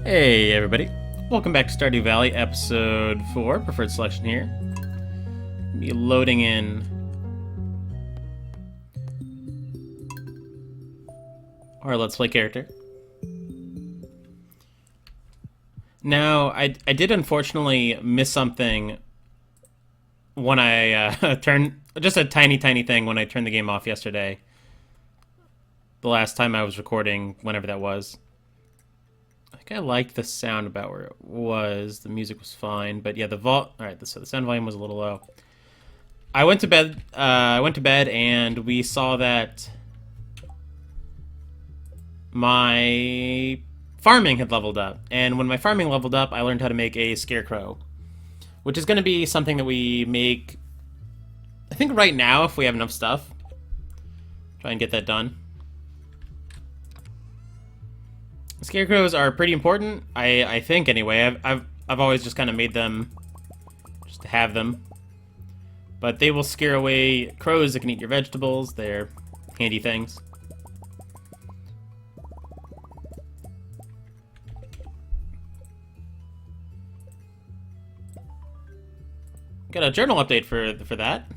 Hey everybody, welcome back to Stardew Valley, episode 4, preferred selection here. Be loading in our Let's Play character. Now, I did unfortunately miss something when I turned, just a tiny thing when I turned the game off yesterday. The last time I was recording, whenever that was. I think I liked the sound about where it was. The music was fine, but yeah, Alright, so the sound volume was a little low. I went to bed. And we saw that my farming had leveled up. And when my farming leveled up, I learned how to make a scarecrow, which is going to be something that we make, I think, right now if we have enough stuff. Try and get that done. Scarecrows are pretty important, I think, anyway. I've always just kind of made them just to have them. But they will scare away crows that can eat your vegetables. They're handy things. Got a journal update for that.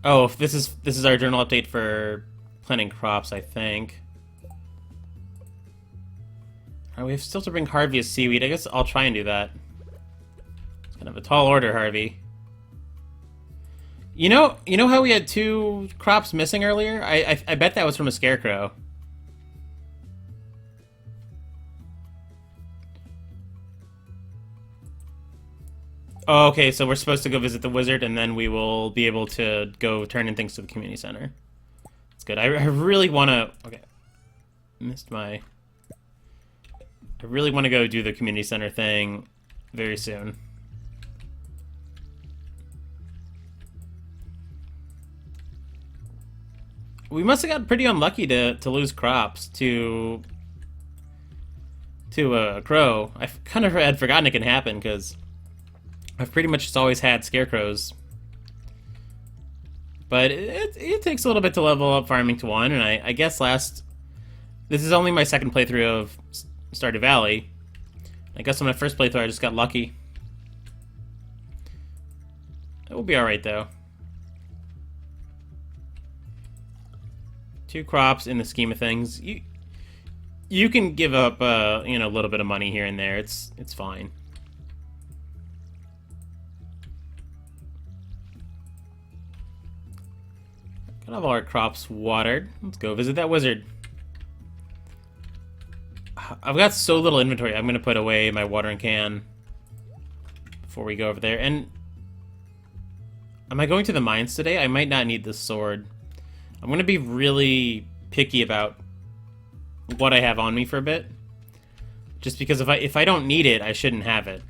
Oh, this is our journal update for planting crops, I think. We have still to bring Harvey a seaweed. I guess I'll try and do that. It's kind of a tall order, Harvey. You know how we had 2 crops missing earlier? I bet that was from a scarecrow. Oh, okay, so we're supposed to go visit the wizard, and then we will be able to go turn in things to the community center. That's good. I really want to... Okay. Missed my... I really want to go do the community center thing very soon. We must have got pretty unlucky to lose crops to a crow. I kind of had forgotten it can happen because I've pretty much just always had scarecrows. But it takes a little bit to level up farming to 1, and I guess this is only my second playthrough of Stardew Valley. I guess on my first playthrough I just got lucky. It will be alright though. 2 crops in the scheme of things. You can give up a little bit of money here and there. It's fine. Got all our crops watered. Let's go visit that wizard. I've got so little inventory. I'm going to put away my watering can before we go over there. And am I going to the mines today? I might not need this sword. I'm going to be really picky about what I have on me for a bit. Just because if I don't need it, I shouldn't have it.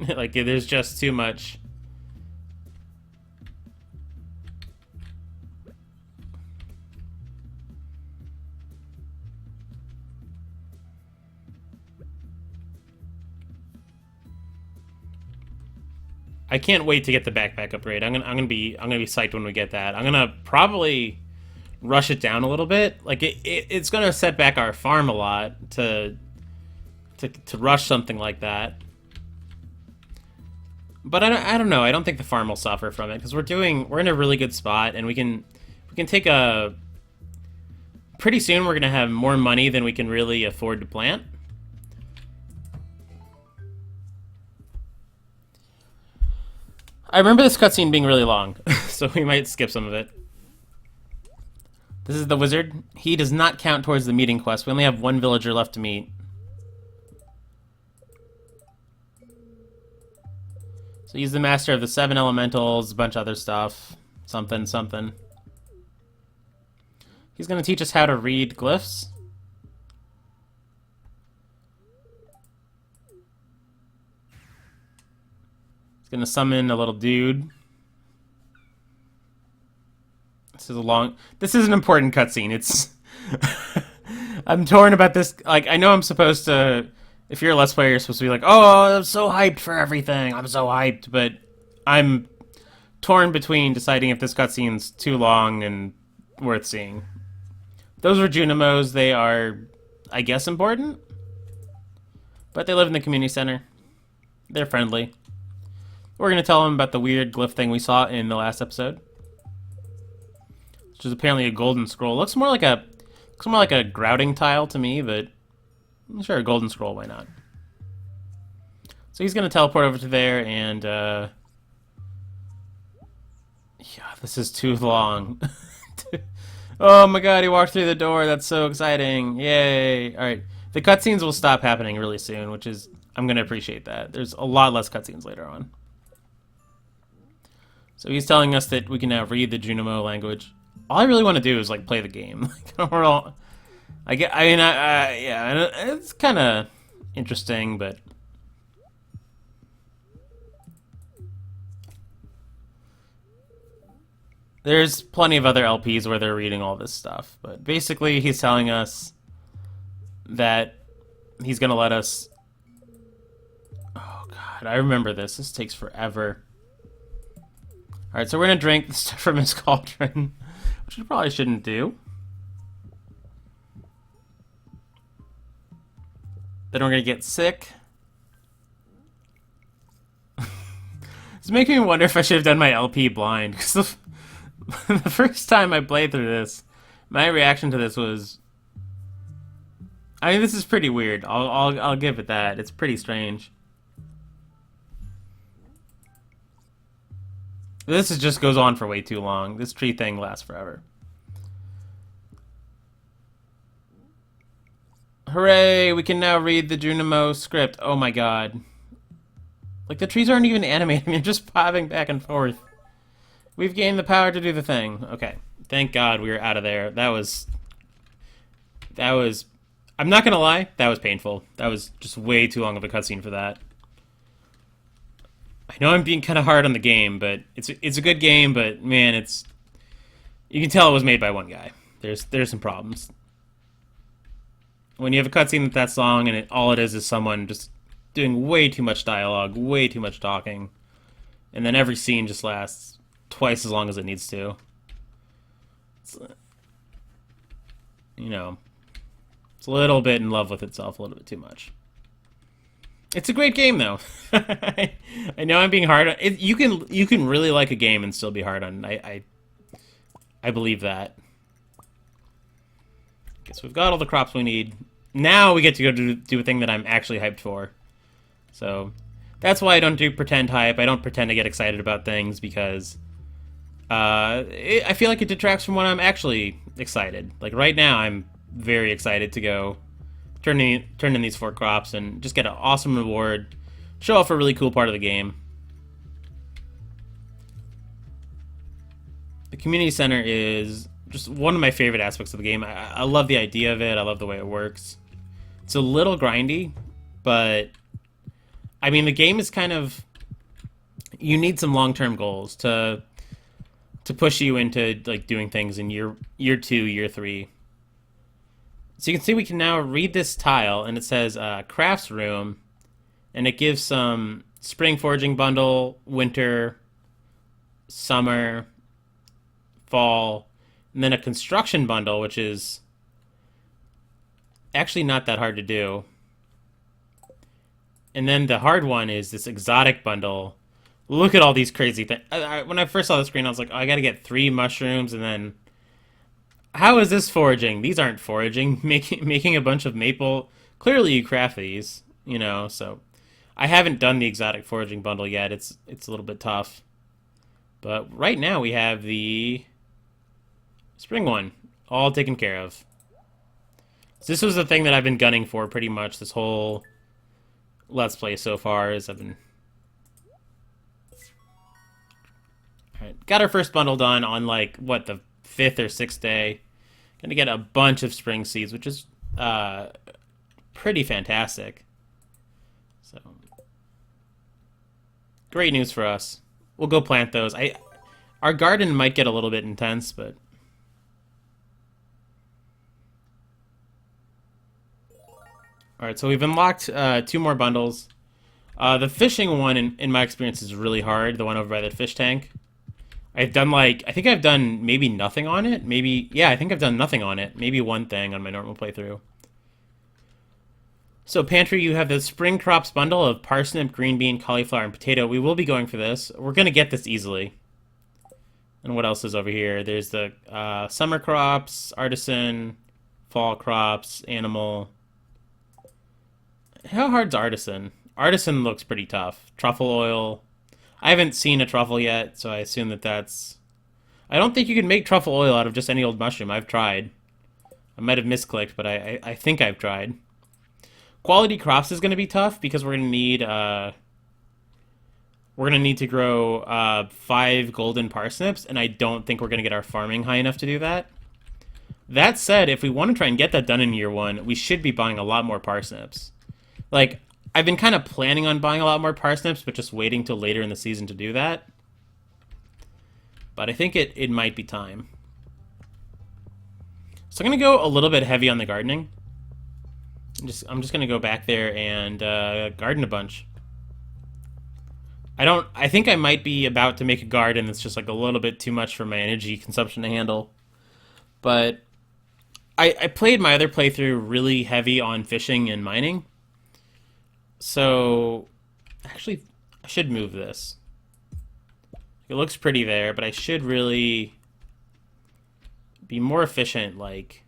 Like, there's just too much. I can't wait to get the backpack upgrade. I'm gonna be psyched when we get that. I'm gonna probably rush it down a little bit. Like it's gonna set back our farm a lot to rush something like that. But I don't know. I don't think the farm will suffer from it because we're in a really good spot, and we can take a. Pretty soon we're gonna have more money than we can really afford to plant. I remember this cutscene being really long, so we might skip some of it. This is the wizard. He does not count towards the meeting quest. We only have 1 villager left to meet. So he's the master of the 7 elementals, a bunch of other stuff. Something. He's going to teach us how to read glyphs. Gonna summon a little dude. This is an important cutscene. It's I'm torn about this. Like, I know I'm supposed to, if you're a Let's Player, you're supposed to be like, oh, I'm so hyped for everything. I'm so hyped, but I'm torn between deciding if this cutscene's too long and worth seeing. Those were Junimos. They are, I guess, important. But they live in the community center. They're friendly. We're going to tell them about the weird glyph thing we saw in the last episode, which is apparently a golden scroll. Looks more like a grouting tile to me, but sure, a golden scroll, why not? So he's going to teleport over to there, and yeah, this is too long. Oh my god, he walked through the door. That's so exciting. Yay. All right. The cutscenes will stop happening really soon, which is, I'm going to appreciate that. There's a lot less cutscenes later on. So he's telling us that we can now read the Junimo language. All I really want to do is, like, play the game. Yeah, it's kind of interesting, but there's plenty of other LPs where they're reading all this stuff. But basically, he's telling us that he's going to let us... Oh, God, I remember this. This takes forever. Alright, so we're going to drink the stuff from his cauldron, which we probably shouldn't do. Then we're going to get sick. It's making me wonder if I should have done my LP blind, because the first time I played through this, my reaction to this was... I mean, this is pretty weird. I'll give it that. It's pretty strange. This just goes on for way too long. This tree thing lasts forever. Hooray! We can now read the Junimo script. Oh my god. Like, the trees aren't even animating. They're just popping back and forth. We've gained the power to do the thing. Okay. Thank god we were out of there. That was... I'm not gonna lie. That was painful. That was just way too long of a cutscene for that. I know I'm being kind of hard on the game, but it's a good game, but man, you can tell it was made by one guy. There's some problems. When you have a cutscene that's long and all it is someone just doing way too much dialogue, way too much talking, and then every scene just lasts twice as long as it needs to. It's, you know, it's a little bit in love with itself, a little bit too much. It's a great game, though. I know I'm being hard on it. You can really like a game and still be hard on it. I believe that. Guess we've got all the crops we need. Now we get to go do a thing that I'm actually hyped for. So that's why I don't do pretend hype. I don't pretend to get excited about things because I feel like it detracts from when I'm actually excited. Like right now, I'm very excited to go turn in these 4 crops and just get an awesome reward, show off a really cool part of the game. The community center is just one of my favorite aspects of the game. I love the idea of it. I love the way it works. It's a little grindy, but I mean the game is kind of, you need some long-term goals to push you into like doing things in year 2, year 3. So you can see we can now read this tile, and it says crafts room, and it gives some spring foraging bundle, winter, summer, fall, and then a construction bundle, which is actually not that hard to do. And then the hard one is this exotic bundle. Look at all these crazy things. When I first saw the screen, I was like, oh, I gotta get 3 mushrooms, and then... How is this foraging? These aren't foraging. Making a bunch of maple... Clearly you craft these, you know, so... I haven't done the exotic foraging bundle yet. It's a little bit tough. But right now we have the... spring one. All taken care of. So this was the thing that I've been gunning for pretty much this whole... Let's Play so far, as I've been... Alright, got our first bundle done on, like, what, the 5th or 6th day. Gonna get a bunch of spring seeds, which is pretty fantastic. So, great news for us. We'll go plant those. Our garden might get a little bit intense, but... Alright, so we've unlocked 2 more bundles. The fishing one, in my experience, is really hard. The one over by the fish tank. I've done, like... I think I've done maybe nothing on it. Maybe... Yeah, I think I've done nothing on it. Maybe one thing on my normal playthrough. So, Pantry, you have the spring crops bundle of parsnip, green bean, cauliflower, and potato. We will be going for this. We're going to get this easily. And what else is over here? There's the summer crops, artisan, fall crops, animal. How hard's artisan? Artisan looks pretty tough. Truffle oil. I haven't seen a truffle yet, so I assume that that's... I don't think you can make truffle oil out of just any old mushroom. I've tried. I might have misclicked, but I think I've tried. Quality crops is going to be tough because we're going to need to grow 5 golden parsnips, and I don't think we're going to get our farming high enough to do that. That said, if we want to try and get that done in year 1, we should be buying a lot more parsnips. Like, I've been kind of planning on buying a lot more parsnips, but just waiting till later in the season to do that. But I think it might be time. So I'm going to go a little bit heavy on the gardening. I'm just going to go back there and garden a bunch. I think I might be about to make a garden that's just like a little bit too much for my energy consumption to handle. But I played my other playthrough really heavy on fishing and mining. So, actually, I should move this. It looks pretty there, but I should really be more efficient, like,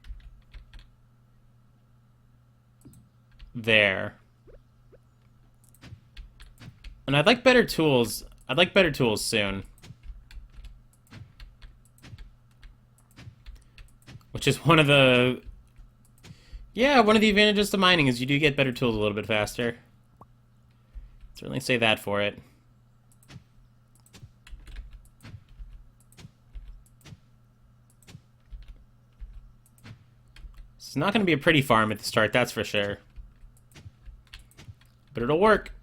there. And I'd like better tools. I'd like better tools soon. Which is one of the... Yeah, one of the advantages to mining is you do get better tools a little bit faster. Certainly say that for it. It's not going to be a pretty farm at the start, that's for sure. But it'll work.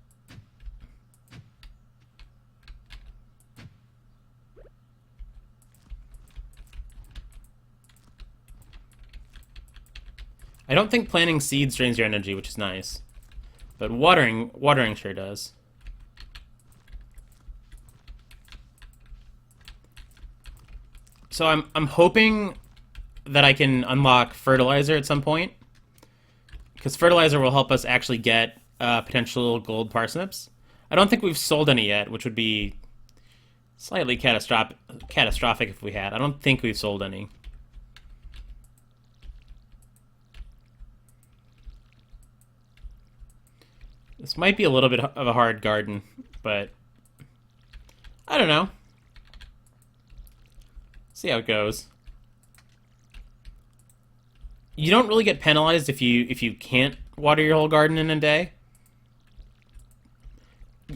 I don't think planting seeds drains your energy, which is nice. But watering sure does. So I'm hoping that I can unlock fertilizer at some point. Because fertilizer will help us actually get potential gold parsnips. I don't think we've sold any yet, which would be slightly catastrophic if we had. I don't think we've sold any. This might be a little bit of a hard garden, but I don't know. See how it goes. You don't really get penalized if you can't water your whole garden in a day.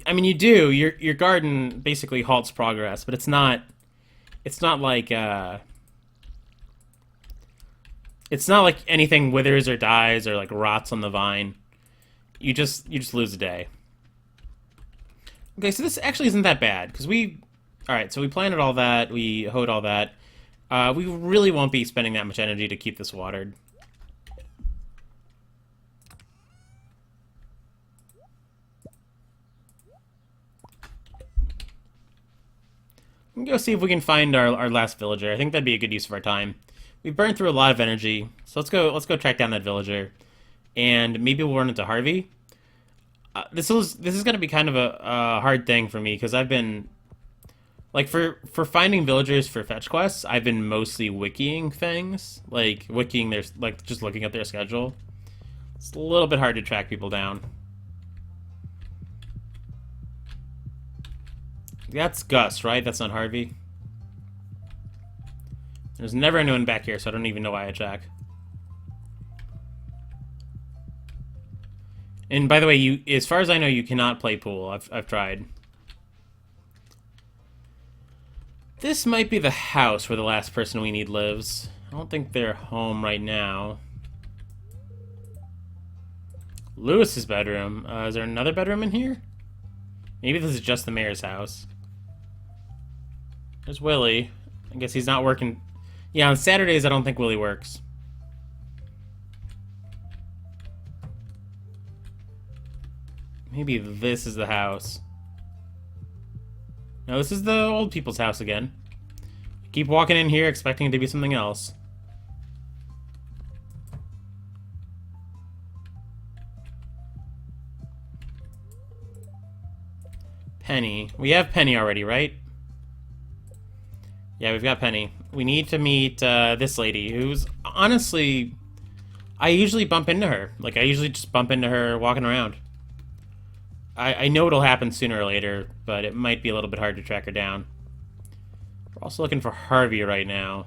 I mean, you do. Your garden basically halts progress, but it's not like it's not like anything withers or dies or like rots on the vine. You just lose a day. Okay, so this actually isn't that bad because alright, so we planted all that, we hoed all that. We really won't be spending that much energy to keep this watered. We can go see if we can find our last villager. I think that'd be a good use of our time. We've burned through a lot of energy, so let's go track down that villager. And maybe we'll run into Harvey. This is going to be kind of a hard thing for me because I've been like for finding villagers for fetch quests. I've been mostly wikiing things, like wikiing their like just looking at their schedule. It's a little bit hard to track people down. That's Gus, right? That's not Harvey. There's never anyone back here, so I don't even know why I check. And by the way, as far as I know, you cannot play pool. I've tried. This might be the house where the last person we need lives. I don't think they're home right now. Lewis's bedroom. Is there another bedroom in here? Maybe this is just the mayor's house. There's Willie. I guess he's not working. Yeah, on Saturdays I don't think Willie works. Maybe this is the house. No, this is the old people's house again. Keep walking in here expecting it to be something else. Penny. We have Penny already, right? Yeah, we've got Penny. We need to meet this lady, who's honestly... I usually bump into her. Like, I usually just bump into her walking around. I know it'll happen sooner or later, but it might be a little bit hard to track her down. We're also looking for Harvey right now.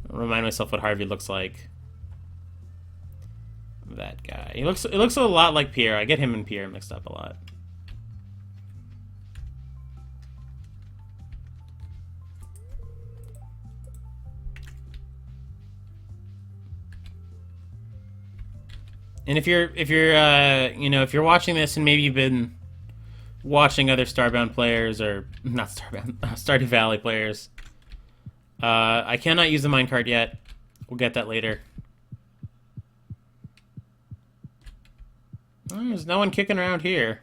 I'll remind myself what Harvey looks like. That guy. It looks a lot like Pierre. I get him and Pierre mixed up a lot. And if you're you know, if you're watching this and maybe you've been watching other Starbound players, or not Starbound, Stardew Valley players, I cannot use the minecart yet. We'll get that later. Oh, there's no one kicking around here.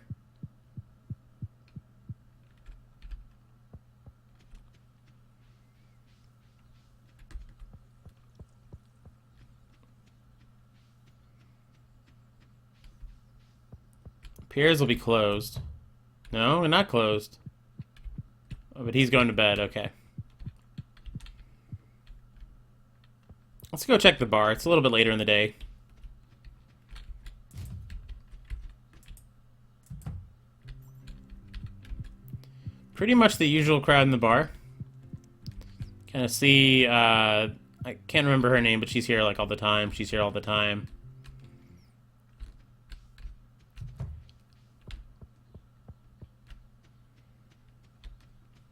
Pierre's will be closed. No, we're not closed. Oh, but he's going to bed, okay. Let's go check the bar. It's a little bit later in the day. Pretty much the usual crowd in the bar. Kind of see, I can't remember her name, but she's here like all the time. She's here all the time.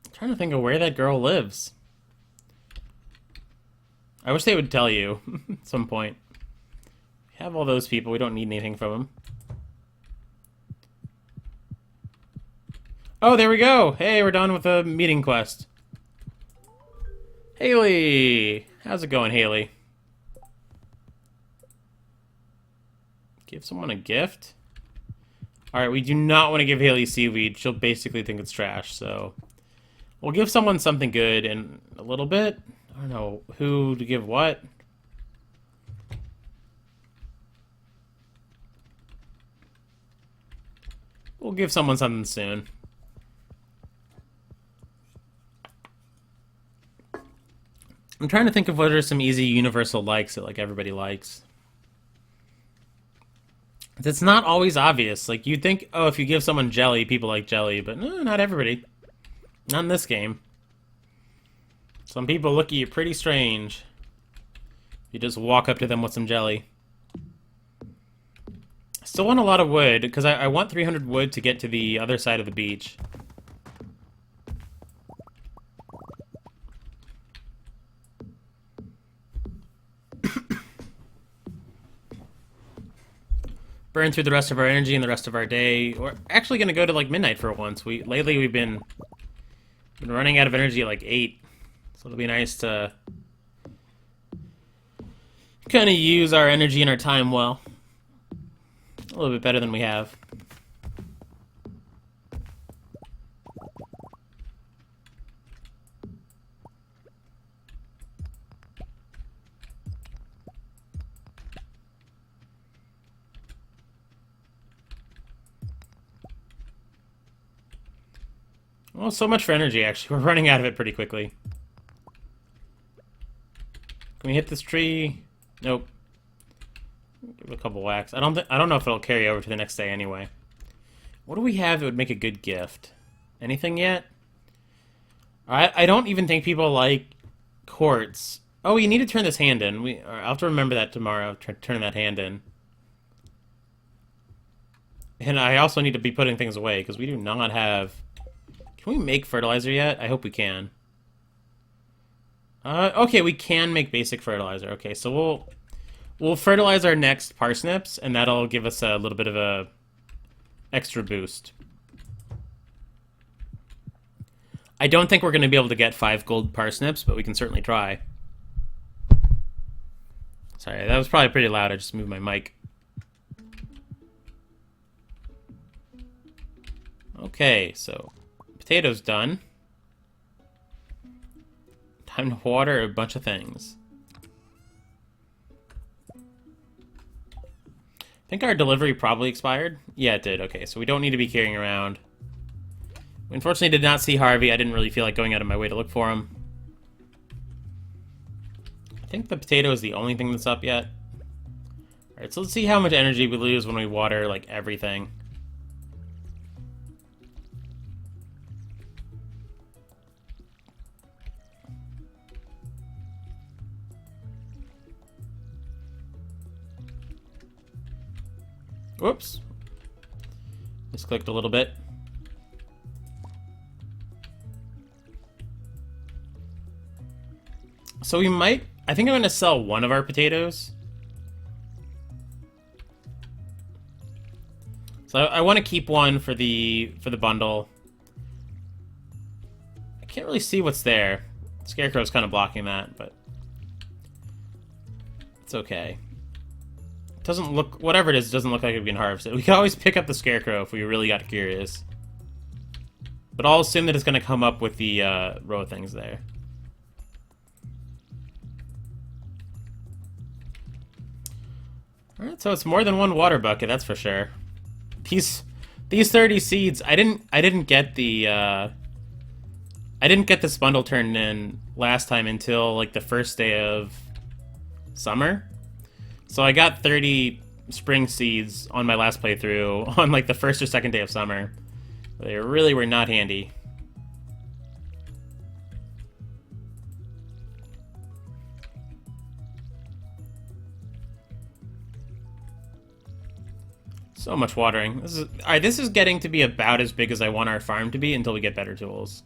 I'm trying to think of where that girl lives. I wish they would tell you at some point. We have all those people. We don't need anything from them. Oh, there we go. Hey, we're done with the meeting quest. Haley! How's it going, Haley? Give someone a gift? Alright, we do not want to give Haley seaweed. She'll basically think it's trash, so... We'll give someone something good in a little bit. I don't know who to give what. We'll give someone something soon. I'm trying to think of what are some easy universal likes that like everybody likes. It's not always obvious. Like you'd think, oh, if you give someone jelly, people like jelly, but no, not everybody. Not in this game. Some people look at you pretty strange. You just walk up to them with some jelly. I still want a lot of wood, because I want 300 wood to get to the other side of the beach. Burn through the rest of our energy and the rest of our day. We're actually going to go to like midnight for once. Lately we've been running out of energy at like 8. So it'll be nice to kind of use our energy and our time well. A little bit better than we have. Well, so much for energy, actually. We're running out of it pretty quickly. Can we hit this tree? Nope. Give it a couple whacks. I don't know if it'll carry over to the next day anyway. What do we have that would make a good gift? Anything yet? I don't even think people like quartz. Oh, you need to turn this hand in. I'll have to remember that tomorrow. Turn that hand in. And I also need to be putting things away because we do not have... Can we make fertilizer yet? I hope we can. Okay, we can make basic fertilizer. Okay, so we'll fertilize our next parsnips, and that'll give us a little bit of a extra boost. I don't think we're going to be able to get 5 gold parsnips, but we can certainly try. Sorry, that was probably pretty loud. I just moved my mic. Okay, so potatoes done. Time to water a bunch of things. I think our delivery probably expired. Yeah, it did. Okay, so we don't need to be carrying around Unfortunately, did not see Harvey. I didn't really feel like going out of my way to look for him. I think the potato is the only thing that's up yet. Alright, so let's see how much energy we lose when we water, like, everything. Whoops. Misclicked a little bit. So we might... I think I'm going to sell one of our potatoes. So I want to keep one for the bundle. I can't really see what's there. Scarecrow's kind of blocking that, but it's okay. It doesn't look... Whatever it is, it doesn't look like it can harvest it. We can always pick up the Scarecrow if we really got curious. But I'll assume that it's going to come up with the row of things there. Alright, so it's more than one water bucket, that's for sure. These 30 seeds, I didn't get the I didn't get this bundle turned in last time until like the first day of summer. So I got 30 spring seeds on my last playthrough on like the first or second day of summer. They really were not handy. So much watering. Alright, this is getting to be about as big as I want our farm to be until we get better tools.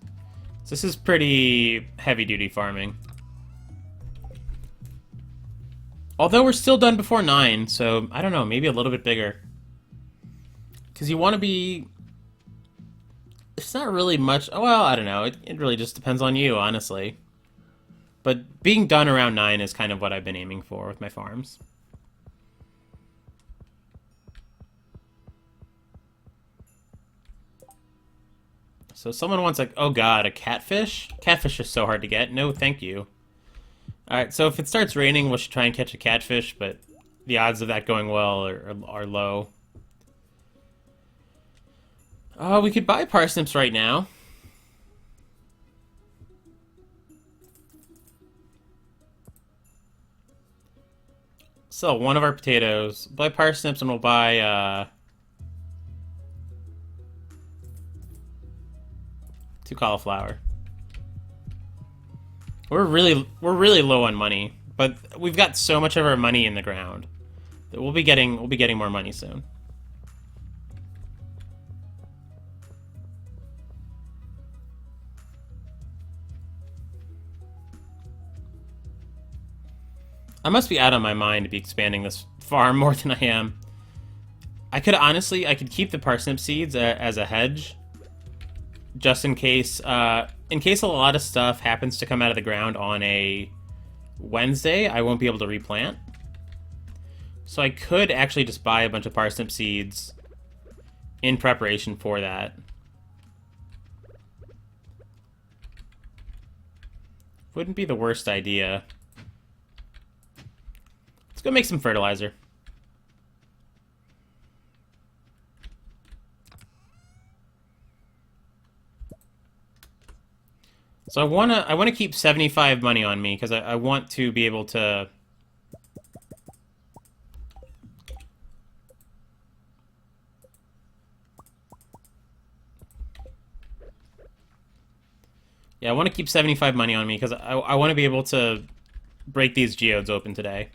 So this is pretty heavy-duty farming. Although we're still done before 9, so I don't know, maybe a little bit bigger. Because you want to be... It's not really much... Oh, well, I don't know. It really just depends on you, honestly. But being done around 9 is kind of what I've been aiming for with my farms. So someone wants like, oh god, a catfish? Catfish is so hard to get. No, thank you. Alright, so if it starts raining, we should try and catch a catfish, but the odds of that going well are low. We could buy parsnips right now. Sell one of our potatoes, buy parsnips, and we'll buy, 2 cauliflower. We're really low on money, but we've got so much of our money in the ground that we'll be getting more money soon. I must be out of my mind to be expanding this farm more than I am. I could keep the parsnip seeds as a hedge. Just in case a lot of stuff happens to come out of the ground on a Wednesday, I won't be able to replant. So I could actually just buy a bunch of parsnip seeds in preparation for that. Wouldn't be the worst idea. Let's go make some fertilizer. So I wanna keep 75 money on me because I want to be able to. Yeah, I want to keep 75 money on me because I want to be able to break these geodes open today.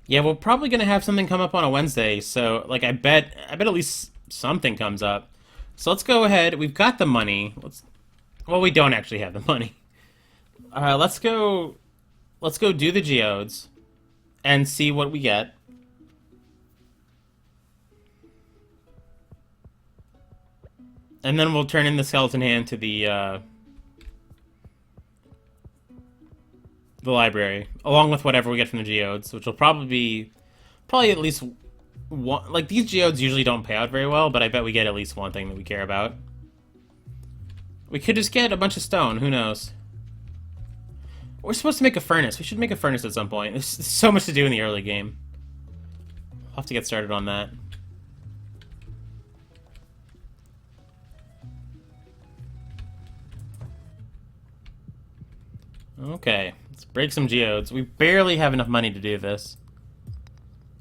Yeah, we're probably gonna have something come up on a Wednesday, so like I bet at least something comes up. So let's go ahead. We've got the money. Well, we don't actually have the money. Let's go do the geodes and see what we get. And then we'll turn in the skeleton hand to the library, along with whatever we get from the geodes, which will probably at least one. Like, these geodes usually don't pay out very well, but I bet we get at least one thing that we care about. We could just get a bunch of stone, who knows? We're supposed to make a furnace. We should make a furnace at some point. There's so much to do in the early game. I'll have to get started on that. Okay, let's break some geodes. We barely have enough money to do this.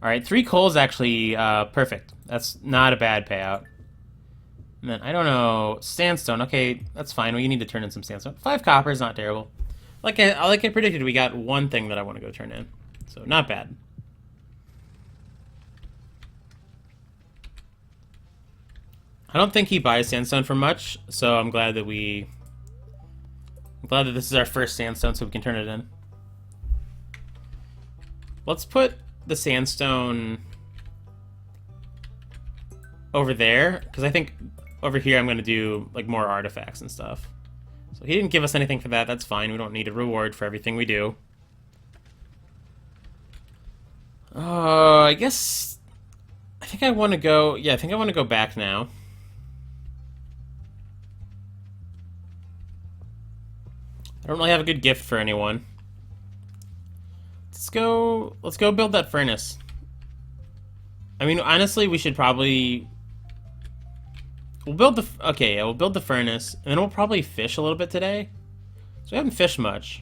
Alright, 3 coal is actually perfect. That's not a bad payout. And then, I don't know, sandstone. Okay, that's fine. We need to turn in some sandstone. 5 copper is not terrible. Like I predicted, we got one thing that I want to go turn in. So, not bad. I don't think he buys sandstone for much, so I'm glad that this is our first sandstone so we can turn it in. Let's put the sandstone over there, because I think over here I'm going to do like more artifacts and stuff. So he didn't give us anything for that. That's fine. We don't need a reward for everything we do. I guess I think I want to go. Yeah, I think I want to go back now. I don't really have a good gift for anyone. Let's go build that furnace. I mean, honestly, we should probably we'll build the okay, yeah, we'll build the furnace, and then we'll probably fish a little bit today. So we haven't fished much.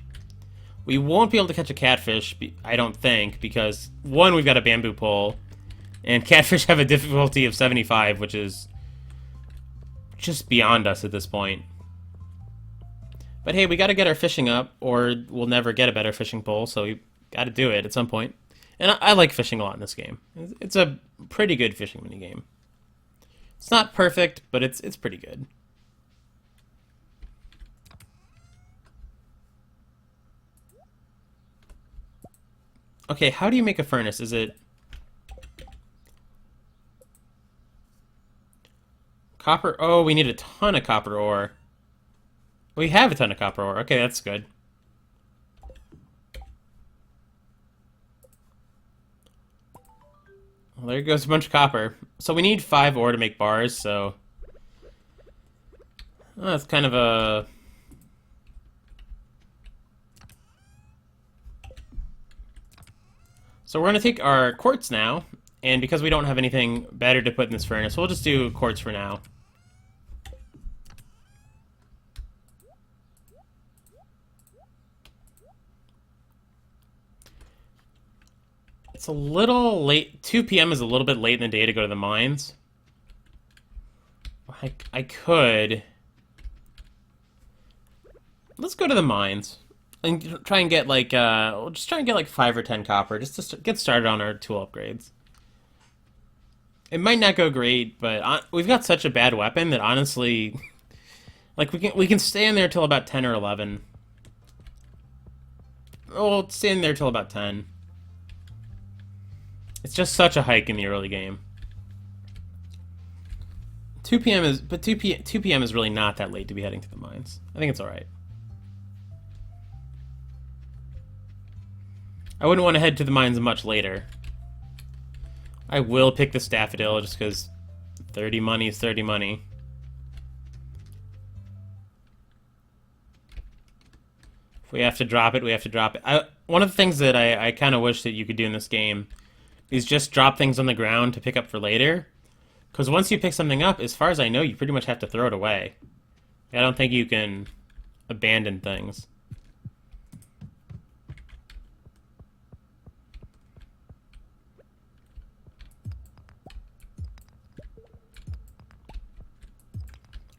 We won't be able to catch a catfish, I don't think, because one, we've got a bamboo pole, and catfish have a difficulty of 75, which is just beyond us at this point. But hey, we got to get our fishing up, or we'll never get a better fishing pole, so we got to do it at some point. And I like fishing a lot in this game. It's a pretty good fishing minigame. It's not perfect, but it's pretty good. Okay, how do you make a furnace? Is it copper? Oh, we need a ton of copper ore. We have a ton of copper ore. Okay, that's good. Well, there goes a bunch of copper. So we need 5 ore to make bars, so that's kind of a So we're going to take our quartz now, and because we don't have anything better to put in this furnace, we'll just do quartz for now. It's a little late. 2 p.m. is a little bit late in the day to go to the mines. I could... Let's go to the mines. And try and get like, we'll just try and get like 5 or 10 copper, just to get started on our tool upgrades. It might not go great, but we've got such a bad weapon that honestly... Like, we can stay in there till about 10 or 11. We'll stay in there till about 10. It's just such a hike in the early game. 2 p.m. is... But 2 p.m. is really not that late to be heading to the mines. I think it's alright. I wouldn't want to head to the mines much later. I will pick the Staffodil just because 30 money is 30 money. If we have to drop it, we have to drop it. One of the things that I kind of wish that you could do in this game is just drop things on the ground to pick up for later. Because once you pick something up, as far as I know, you pretty much have to throw it away. I don't think you can abandon things.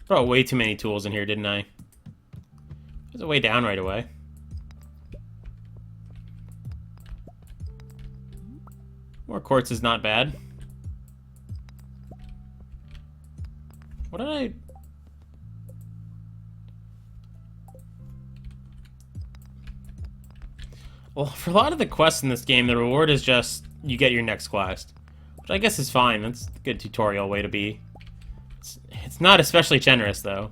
Brought way too many tools in here, didn't I? There's a way down right away. More quartz is not bad. What did I... Well, for a lot of the quests in this game, the reward is just you get your next quest. Which I guess is fine. That's a good tutorial way to be. It's not especially generous, though.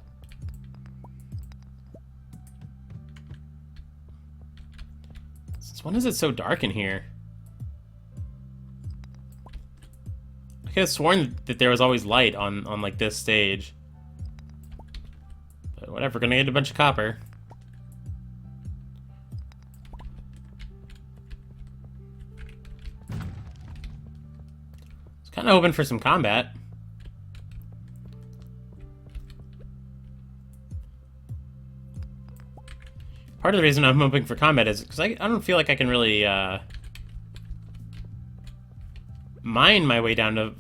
Since when is it so dark in here? I could have sworn that there was always light on like this stage. But whatever, we're gonna get a bunch of copper. Kind of hoping for some combat. Part of the reason I'm hoping for combat is because I don't feel like I can really mine my way down to...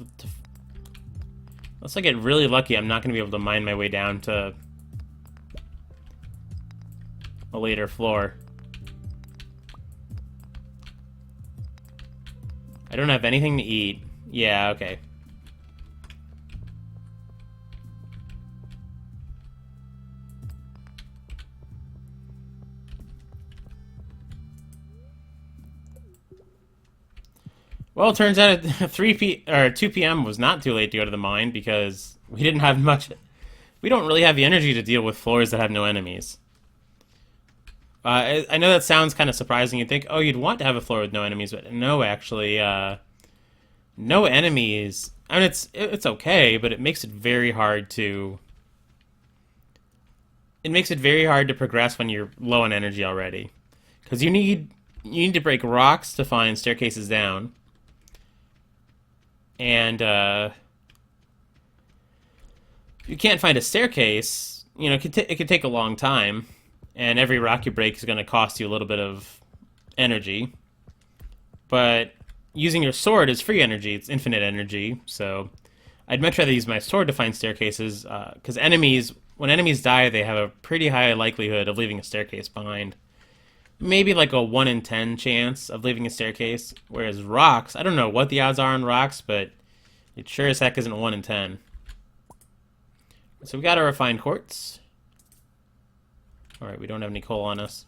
Unless I get really lucky, I'm not going to be able to mine my way down to a later floor. I don't have anything to eat. Yeah, okay. Well, it turns out 2 p.m. was not too late to go to the mine because we didn't have much. We don't really have the energy to deal with floors that have no enemies. I know that sounds kind of surprising. You'd think, oh, you'd want to have a floor with no enemies, but no, actually, no enemies. I mean, it's okay, but it makes it very hard to. It makes it very hard to progress when you're low on energy already, because you need to break rocks to find staircases down. And if you can't find a staircase, you know, it could take a long time, and every rock you break is going to cost you a little bit of energy. But using your sword is free energy; it's infinite energy. So I'd much rather use my sword to find staircases, because when enemies die, they have a pretty high likelihood of leaving a staircase behind. Maybe like a 1 in 10 chance of leaving a staircase, whereas rocks, I don't know what the odds are on rocks, but it sure as heck isn't 1 in 10. So we got our refined quartz. Alright, we don't have any coal on us.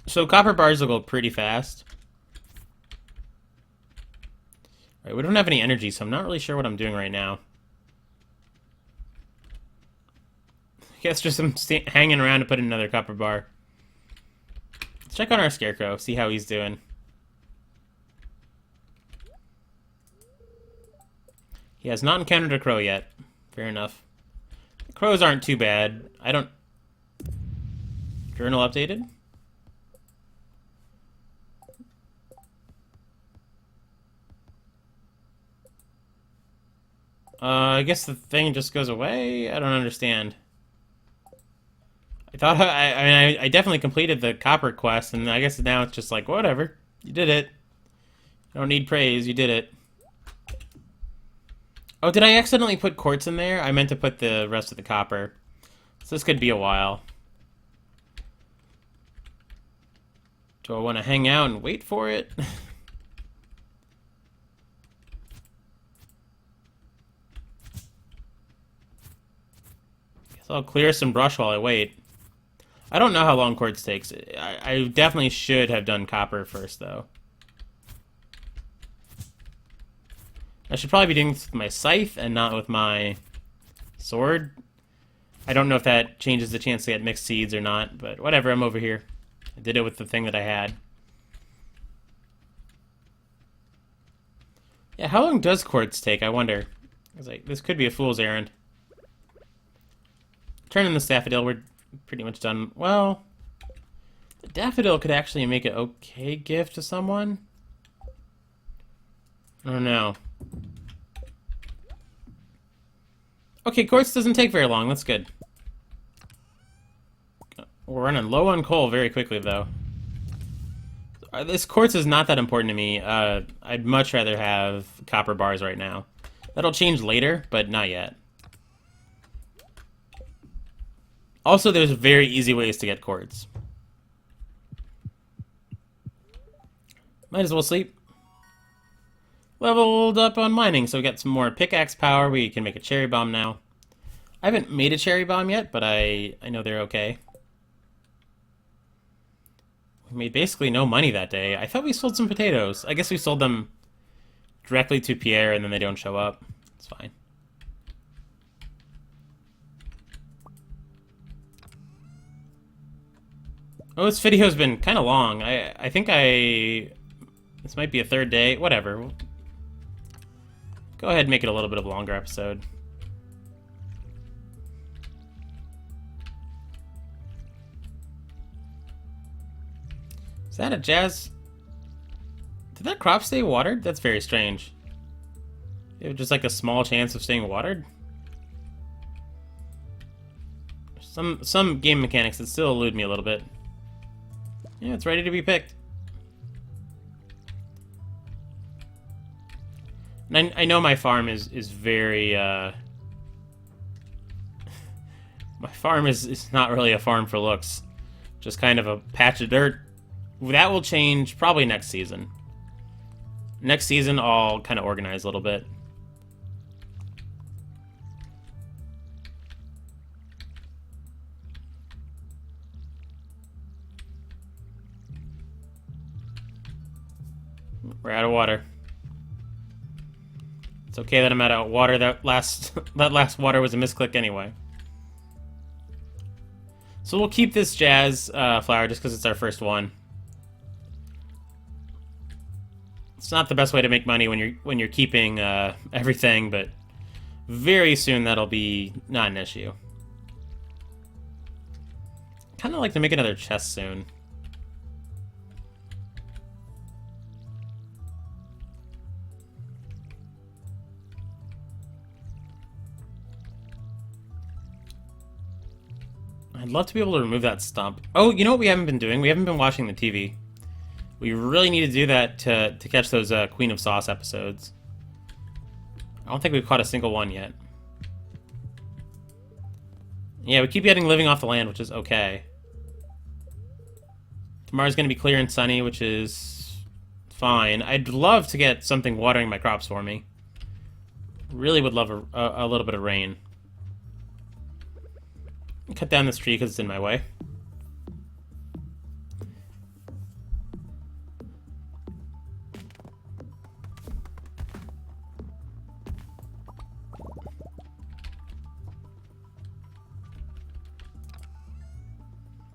So copper bars will go pretty fast. Alright, we don't have any energy, so I'm not really sure what I'm doing right now. I guess just I'm hanging around to put in another copper bar. Let's check on our scarecrow, see how he's doing. He has not encountered a crow yet. Fair enough. The crows aren't too bad. I don't... Journal updated? I guess the thing just goes away? I don't understand. I definitely completed the copper quest, and I guess now it's just like, whatever. You did it. You don't need praise, you did it. Oh, did I accidentally put quartz in there? I meant to put the rest of the copper. So this could be a while. Do I want to hang out and wait for it? Guess I'll clear some brush while I wait. I don't know how long quartz takes. I definitely should have done copper first, though. I should probably be doing this with my scythe and not with my sword. I don't know if that changes the chance to get mixed seeds or not, but whatever, I'm over here. I did it with the thing that I had. Yeah, how long does quartz take, I wonder? I was like, this could be a fool's errand. Turn in the daffodil, we're pretty much done. Well, the daffodil could actually make an okay gift to someone. I don't know. Okay, quartz doesn't take very long. That's good. We're running low on coal very quickly, though. This quartz is not that important to me. I'd much rather have copper bars right now. That'll change later, but not yet. Also, there's very easy ways to get quartz. Might as well sleep. Leveled up on mining, so we got some more pickaxe power. We can make a cherry bomb now. I haven't made a cherry bomb yet, but I know they're okay. We made basically no money that day. I thought we sold some potatoes. I guess we sold them directly to Pierre and then they don't show up. It's fine. Oh, this video's been kind of long. I think this might be a third day. Whatever. Go ahead and make it a little bit of a longer episode. Is that a jazz? Did that crop stay watered? That's very strange. It was just like a small chance of staying watered. Some game mechanics that still elude me a little bit. Yeah, it's ready to be picked. And I know my farm is very my farm is not really a farm for looks. Just kind of a patch of dirt. That will change probably next season. Next season, I'll kind of organize a little bit. We're out of water. It's okay that I'm out of water. That last water was a misclick anyway. So we'll keep this jazz flower just because it's our first one. It's not the best way to make money when you're keeping everything, but very soon that'll be not an issue. Kind of like to make another chest soon. I'd love to be able to remove that stump. Oh, you know what we haven't been doing? We haven't been watching the TV. We really need to do that to catch those Queen of Sauce episodes. I don't think we've caught a single one yet. Yeah, we keep getting living off the land, which is okay. Tomorrow's going to be clear and sunny, which is fine. I'd love to get something watering my crops for me. Really would love a little bit of rain. Cut down this tree because it's in my way.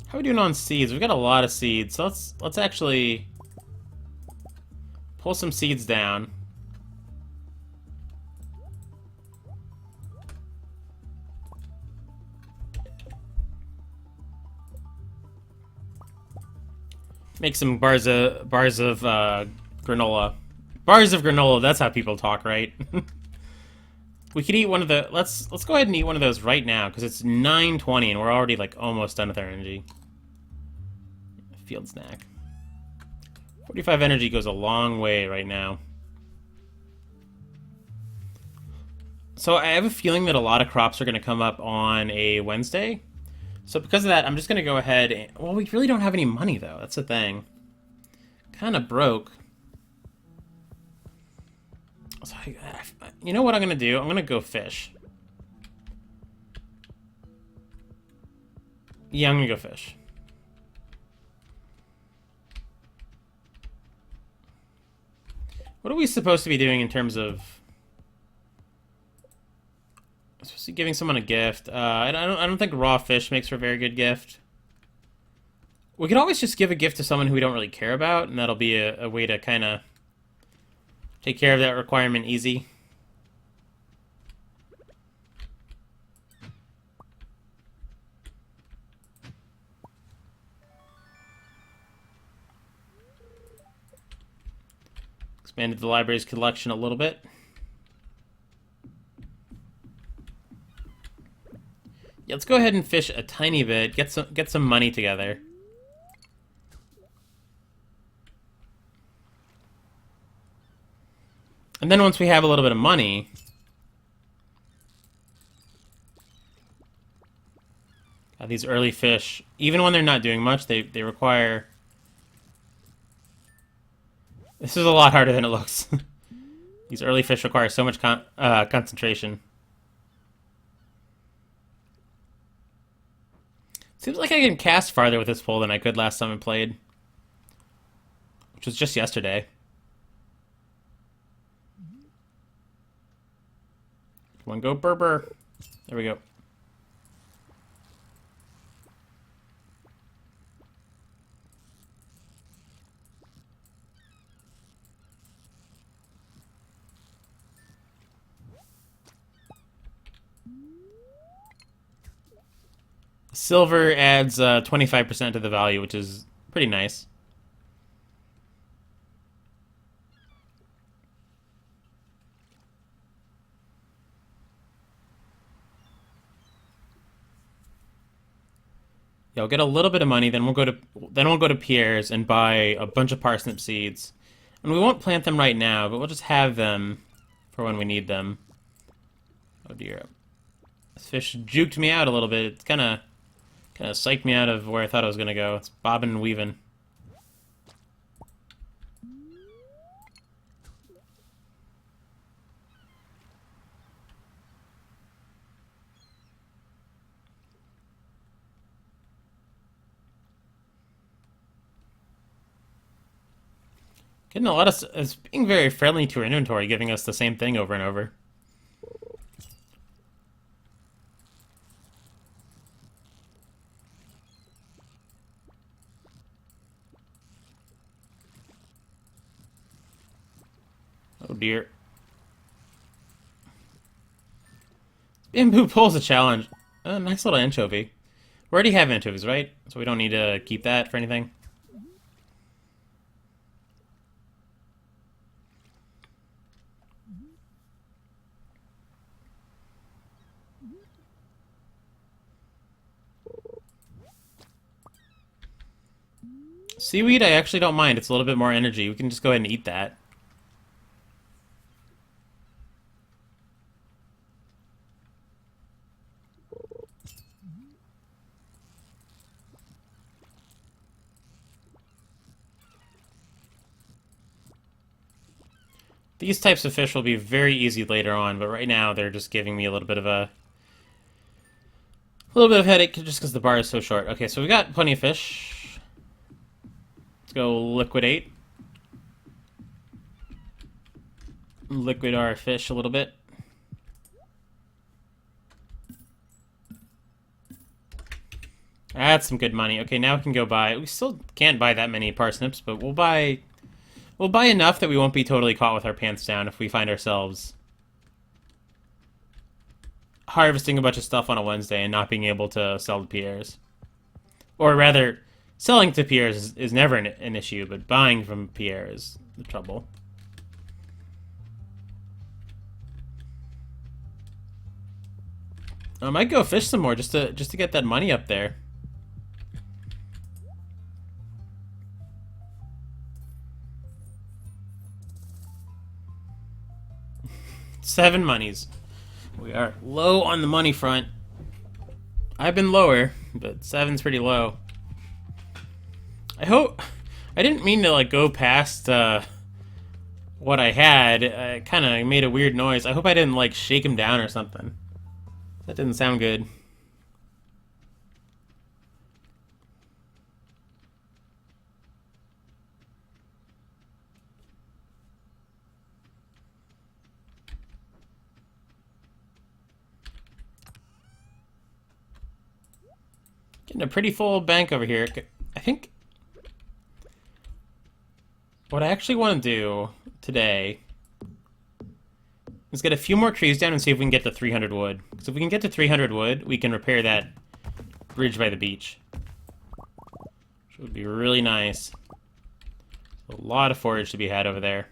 How are we doing on seeds? We've got a lot of seeds, so let's actually pull some seeds down. Make some bars of granola. Bars of granola, that's how people talk, right? We could eat one of the... Let's go ahead and eat one of those right now, because it's 9:20 and we're already, like, almost done with our energy. Field snack. 45 energy goes a long way right now. So I have a feeling that a lot of crops are going to come up on a Wednesday. So because of that, I'm just going to go ahead and... Well, we really don't have any money, though. That's the thing. Kind of broke. So you know what I'm going to do? I'm going to go fish. Yeah, I'm going to go fish. What are we supposed to be doing in terms of... I'm supposed to be giving someone a gift. I don't think raw fish makes for a very good gift. We could always just give a gift to someone who we don't really care about, and that'll be a way to kind of take care of that requirement easy. Expanded the library's collection a little bit. Yeah, let's go ahead and fish a tiny bit, get some money together. And then once we have a little bit of money, these early fish, even when they're not doing much, they require... This is a lot harder than it looks. These early fish require so much concentration. Seems like I can cast farther with this pole than I could last time I played. Which was just yesterday. Come on, go Berber. There we go. Silver adds 25% to the value, which is pretty nice. Yeah, we'll get a little bit of money, then we'll go to Pierre's and buy a bunch of parsnip seeds. And we won't plant them right now, but we'll just have them for when we need them. Oh dear. This fish juked me out a little bit. It's kind of psyched me out of where I thought I was gonna go. It's bobbing and weaving. Getting a lot of... It's being very friendly to our inventory, giving us the same thing over and over. Oh dear. Bamboo pole's a challenge. A nice little anchovy. We already have anchovies, right? So we don't need to keep that for anything. Seaweed, I actually don't mind. It's a little bit more energy. We can just go ahead and eat that. These types of fish will be very easy later on, but right now they're just giving me a little bit of headache just because the bar is so short. Okay, so we got plenty of fish. Let's go liquidate. Liquid our fish a little bit. That's some good money. Okay, now we can go buy... We still can't buy that many parsnips, but we'll buy enough that we won't be totally caught with our pants down if we find ourselves harvesting a bunch of stuff on a Wednesday and not being able to sell to Pierre's. Or rather, selling to Pierre's is never an issue, but buying from Pierre is the trouble. I might go fish some more just to get that money up there. Seven monies. We are low on the money front. I've been lower, but seven's pretty low. I hope... I didn't mean to, like, go past, what I had. It kind of made a weird noise. I hope I didn't, like, shake him down or something. That didn't sound good. Getting a pretty full bank over here. I think what I actually want to do today is get a few more trees down and see if we can get to 300 wood. Because if we can get to 300 wood, we can repair that bridge by the beach. Which would be really nice. A lot of forage to be had over there.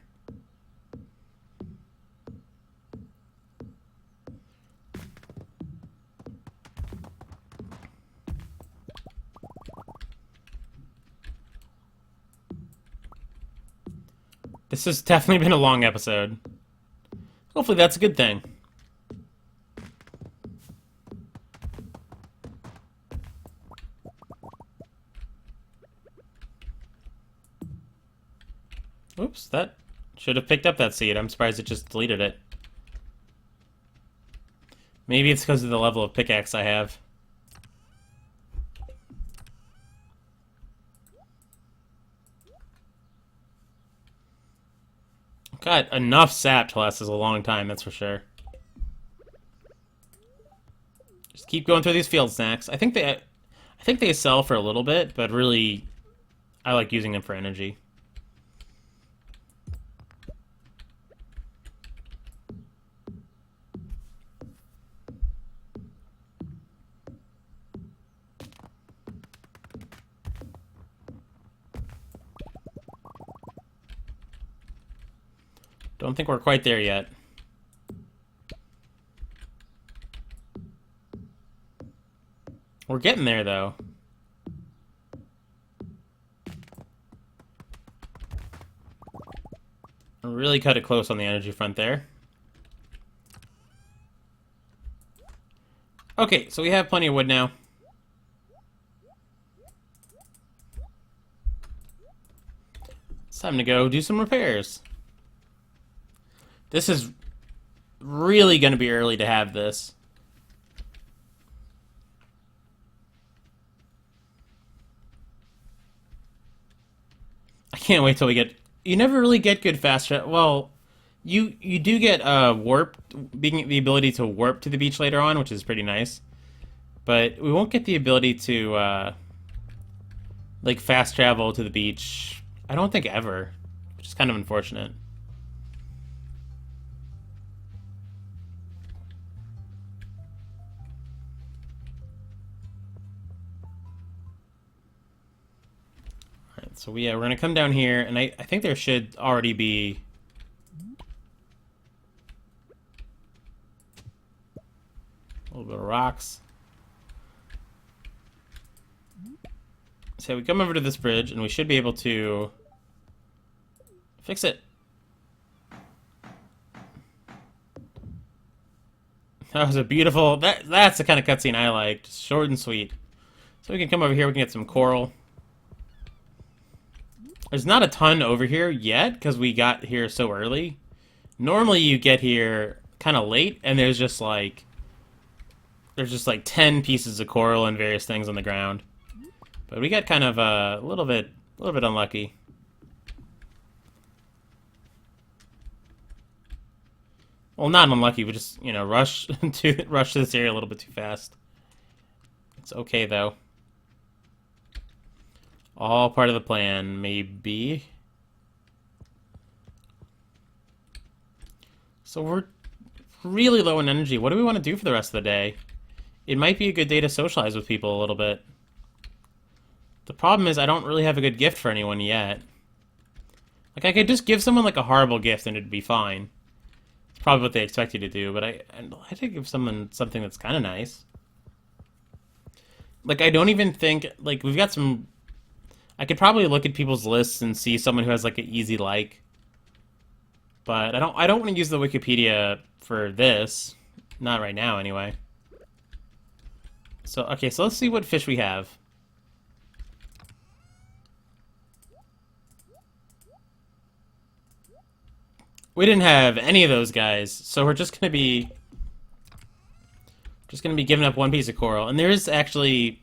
This has definitely been a long episode. Hopefully that's a good thing. Oops, that should have picked up that seed. I'm surprised it just deleted it. Maybe it's because of the level of pickaxe I have. Got enough sap to last us a long time, that's for sure. Just keep going through these field snacks. I think they sell for a little bit, but really, I like using them for energy. Don't think we're quite there yet. We're getting there, though. really cut it close on the energy front there. Okay, so we have plenty of wood now. It's time to go do some repairs. This is really going to be early to have this. I can't wait till we get... You never really get good fast travel. Well, you do get warp, being the ability to warp to the beach later on, which is pretty nice. But we won't get the ability to like fast travel to the beach. I don't think ever, which is kind of unfortunate. All right, so we're gonna come down here, and I think there should already be a little bit of rocks. So we come over to this bridge, and we should be able to fix it. That was a beautiful... That's the kind of cutscene I like. Just short and sweet. So we can come over here, we can get some coral. There's not a ton over here yet, because we got here so early. Normally you get here kind of late, and there's just like 10 pieces of coral and various things on the ground. But we got kind of a little bit unlucky. Well, not unlucky. We just, rush to this area a little bit too fast. It's okay though. All part of the plan, maybe. So we're really low in energy. What do we want to do for the rest of the day? It might be a good day to socialize with people a little bit. The problem is I don't really have a good gift for anyone yet. Like, I could just give someone, like, a horrible gift and it'd be fine. It's probably what they expect you to do, but I had to give someone something that's kind of nice. Like, I don't even think... Like, we've got some... I could probably look at people's lists and see someone who has, like, an easy like. But I don't want to use the Wikipedia for this. Not right now, anyway. So, okay, so let's see what fish we have. We didn't have any of those guys, so we're just gonna be giving up one piece of coral. And there is actually...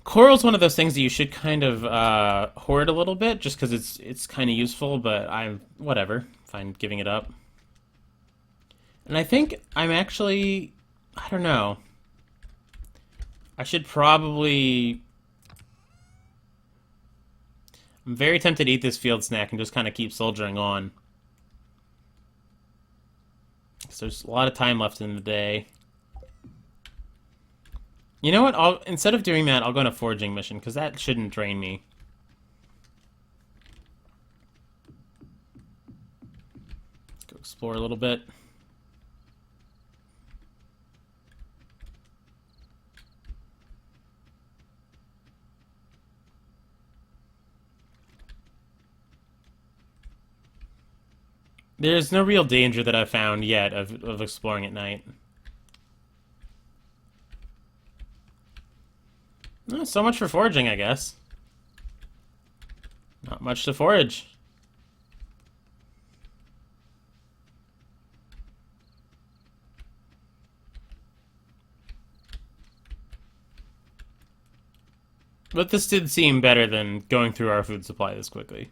Coral's one of those things that you should kind of hoard a little bit, just because it's kind of useful, but I'm... whatever. Fine giving it up. And I think I'm actually... I don't know. I should probably... I'm very tempted to eat this field snack and just kind of keep soldiering on. So there's a lot of time left in the day. You know what? Instead of doing that, I'll go on a foraging mission, because that shouldn't drain me. Let's go explore a little bit. There's no real danger that I've found yet of exploring at night. So much for foraging, I guess. Not much to forage. But this did seem better than going through our food supply this quickly.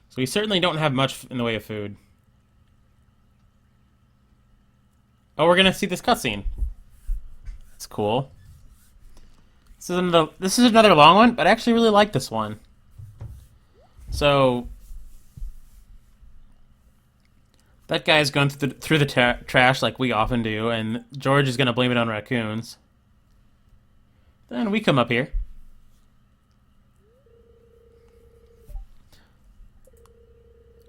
So we certainly don't have much in the way of food. Oh, we're gonna see this cutscene. That's cool. This is another long one, but I actually really like this one. So that guy's going through the trash like we often do, and George is gonna blame it on raccoons. Then we come up here.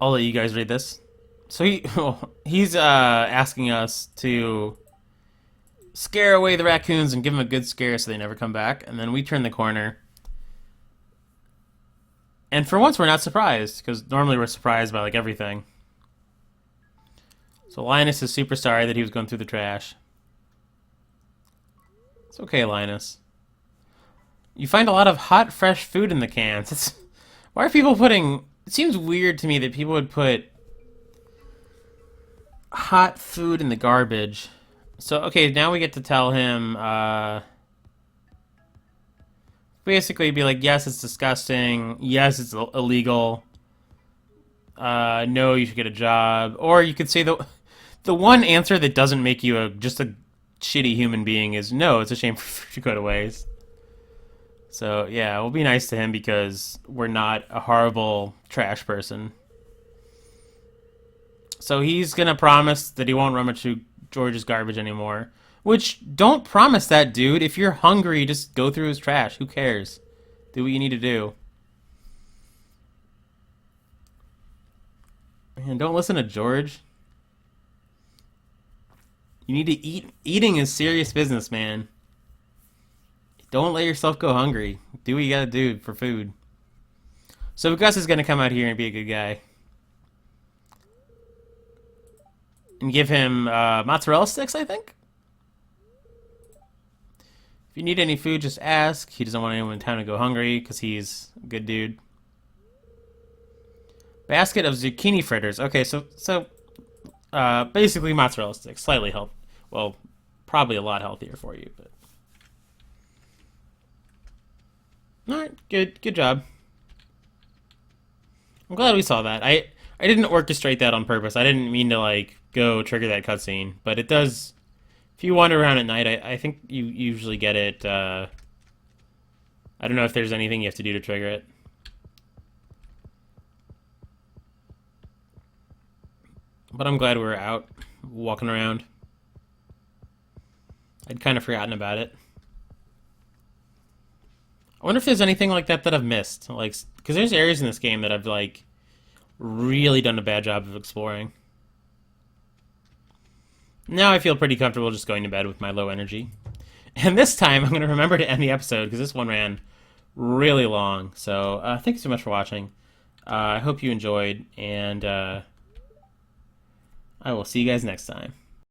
I'll let you guys read this. So he's asking us to scare away the raccoons and give them a good scare so they never come back. And then we turn the corner. And for once, we're not surprised, because normally we're surprised by, like, everything. So Linus is super sorry that he was going through the trash. It's okay, Linus. You find a lot of hot, fresh food in the cans. Why are people putting... It seems weird to me that people would put hot food in the garbage. So, okay, now we get to tell him, basically be like, yes, it's disgusting. Yes, it's illegal. No, you should get a job. Or you could say the one answer that doesn't make you just a shitty human being is no, it's a shame for food to go to waste. So, yeah, we'll be nice to him because we're not a horrible trash person. So he's going to promise that he won't rummage through George's garbage anymore. Which, don't promise that, dude. If you're hungry, just go through his trash. Who cares? Do what you need to do. And don't listen to George. You need to eat. Eating is serious business, man. Don't let yourself go hungry. Do what you gotta do for food. So Gus is gonna come out here and be a good guy. And give him mozzarella sticks, I think? If you need any food, just ask. He doesn't want anyone in town to go hungry because he's a good dude. Basket of zucchini fritters. Okay, so basically mozzarella sticks. Slightly health. Well, probably a lot healthier for you, but... Alright, good job. I'm glad we saw that. I didn't orchestrate that on purpose. I didn't mean to, like, go trigger that cutscene. But it does... If you wander around at night, I think you usually get it. I don't know if there's anything you have to do to trigger it. But I'm glad we were out, walking around. I'd kind of forgotten about it. I wonder if there's anything like that that I've missed. Like, because there's areas in this game that I've, like, really done a bad job of exploring. Now I feel pretty comfortable just going to bed with my low energy. And this time I'm going to remember to end the episode because this one ran really long. So thanks so much for watching. I hope you enjoyed, and I will see you guys next time.